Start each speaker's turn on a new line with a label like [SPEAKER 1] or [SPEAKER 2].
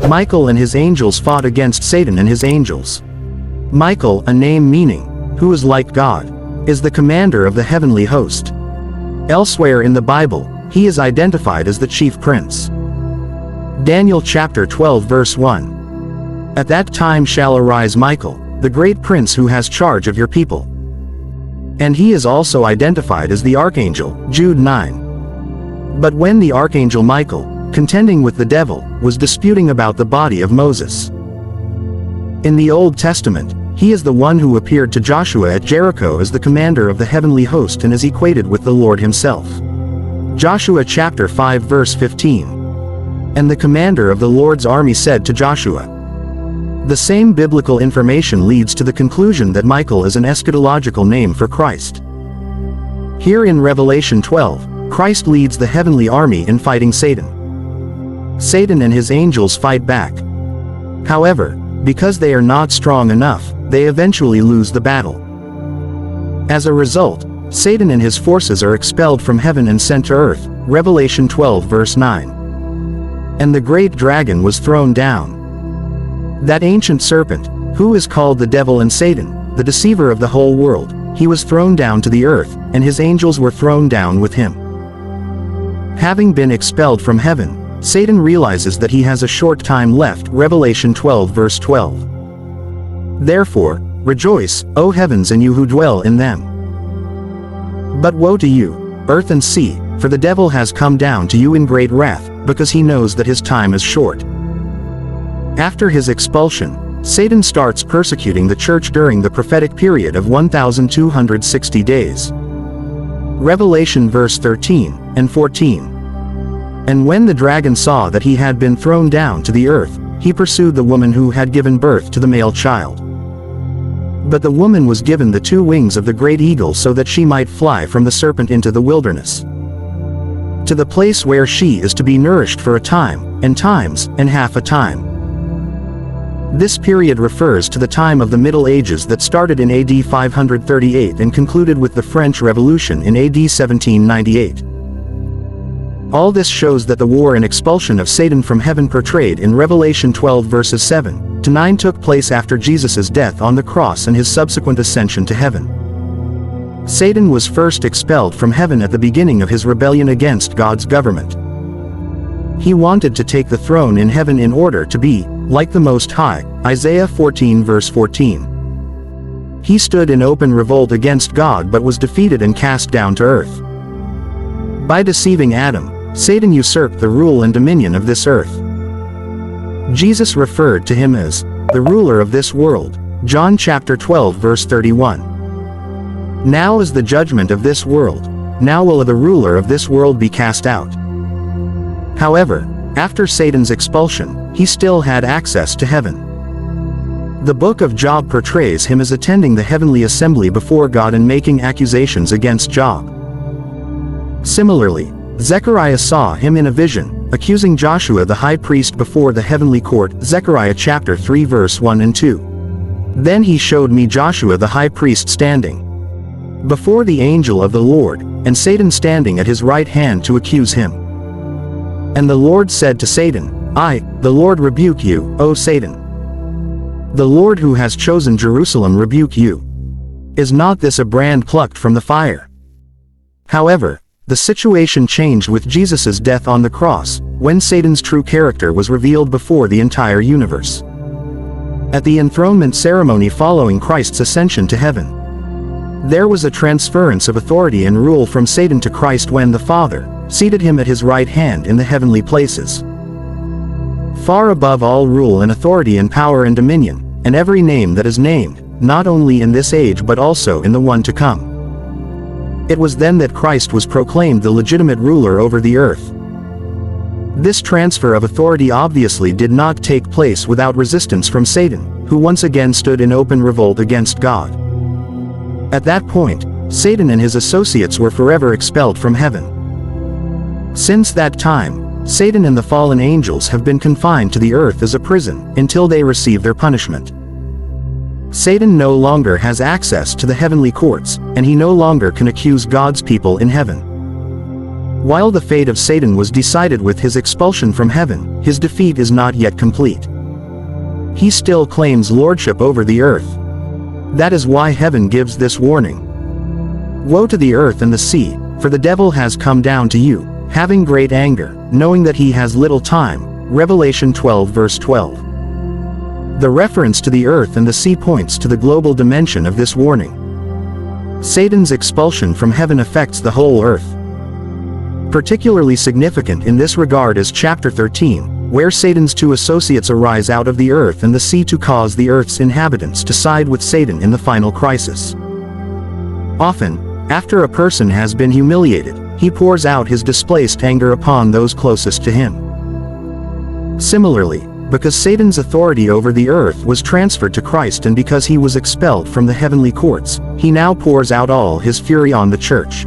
[SPEAKER 1] Michael and his angels fought against Satan and his angels. Michael, a name meaning, "who is like God," is the commander of the heavenly host. Elsewhere in the Bible, he is identified as the chief prince. Daniel chapter 12 verse 1. At that time shall arise Michael, the great prince who has charge of your people. And he is also identified as the archangel, Jude 9. But when the archangel Michael, contending with the devil, was disputing about the body of Moses. In the Old Testament, he is the one who appeared to Joshua at Jericho as the commander of the heavenly host and is equated with the Lord himself. Joshua chapter 5 verse 15. And the commander of the Lord's army said to Joshua. The same biblical information leads to the conclusion that Michael is an eschatological name for Christ. Here in Revelation 12, Christ leads the heavenly army in fighting Satan. Satan and his angels fight back. However, because they are not strong enough, they eventually lose the battle. As a result, Satan and his forces are expelled from heaven and sent to earth, Revelation 12 verse 9. And the great dragon was thrown down. That ancient serpent, who is called the devil and Satan, the deceiver of the whole world, he was thrown down to the earth, and his angels were thrown down with him. Having been expelled from heaven, Satan realizes that he has a short time left, Revelation 12 verse 12. Therefore, rejoice, O heavens and you who dwell in them. But woe to you, earth and sea, for the devil has come down to you in great wrath, because he knows that his time is short. After his expulsion, Satan starts persecuting the church during the prophetic period of 1260 days. Revelation verse 13 and 14. And when the dragon saw that he had been thrown down to the earth, he pursued the woman who had given birth to the male child. But the woman was given the 2 wings of the great eagle so that she might fly from the serpent into the wilderness, to the place where she is to be nourished for a time, and times, and half a time. This period refers to the time of the Middle Ages that started in AD 538 and concluded with the French Revolution in AD 1798. All this shows that the war and expulsion of Satan from heaven portrayed in Revelation 12 verses 7 to 9 took place after Jesus' death on the cross and his subsequent ascension to heaven. Satan was first expelled from heaven at the beginning of his rebellion against God's government. He wanted to take the throne in heaven in order to be like the Most High, Isaiah 14 verse 14. He stood in open revolt against God but was defeated and cast down to earth. By deceiving Adam, Satan usurped the rule and dominion of this earth. Jesus referred to him as the ruler of this world, John chapter 12 verse 31. Now is the judgment of this world, now will the ruler of this world be cast out. However, after Satan's expulsion, he still had access to heaven. The book of Job portrays him as attending the heavenly assembly before God and making accusations against Job. Similarly, Zechariah saw him in a vision, accusing Joshua the high priest before the heavenly court, Zechariah chapter 3 verse 1 and 2. Then he showed me Joshua the high priest standing before the angel of the Lord, and Satan standing at his right hand to accuse him. And the Lord said to Satan, I, the Lord rebuke you, O Satan. The Lord who has chosen Jerusalem rebuke you. Is not this a brand plucked from the fire? However, the situation changed with Jesus' death on the cross, when Satan's true character was revealed before the entire universe. At the enthronement ceremony following Christ's ascension to heaven, there was a transference of authority and rule from Satan to Christ when the Father seated him at his right hand in the heavenly places, far above all rule and authority and power and dominion, and every name that is named, not only in this age but also in the one to come. It was then that Christ was proclaimed the legitimate ruler over the earth. This transfer of authority obviously did not take place without resistance from Satan, who once again stood in open revolt against God. At that point, Satan and his associates were forever expelled from heaven. Since that time, Satan and the fallen angels have been confined to the earth as a prison until they receive their punishment. Satan no longer has access to the heavenly courts, and he no longer can accuse God's people in heaven. While the fate of Satan was decided with his expulsion from heaven, his defeat is not yet complete. He still claims lordship over the earth. That is why heaven gives this warning. Woe to the earth and the sea, for the devil has come down to you, having great anger, knowing that he has little time. Revelation 12 verse 12. The reference to the earth and the sea points to the global dimension of this warning. Satan's expulsion from heaven affects the whole earth. Particularly significant in this regard is chapter 13, where Satan's two associates arise out of the earth and the sea to cause the earth's inhabitants to side with Satan in the final crisis. Often, after a person has been humiliated, he pours out his displaced anger upon those closest to him. Similarly, because Satan's authority over the earth was transferred to Christ and because he was expelled from the heavenly courts, he now pours out all his fury on the church.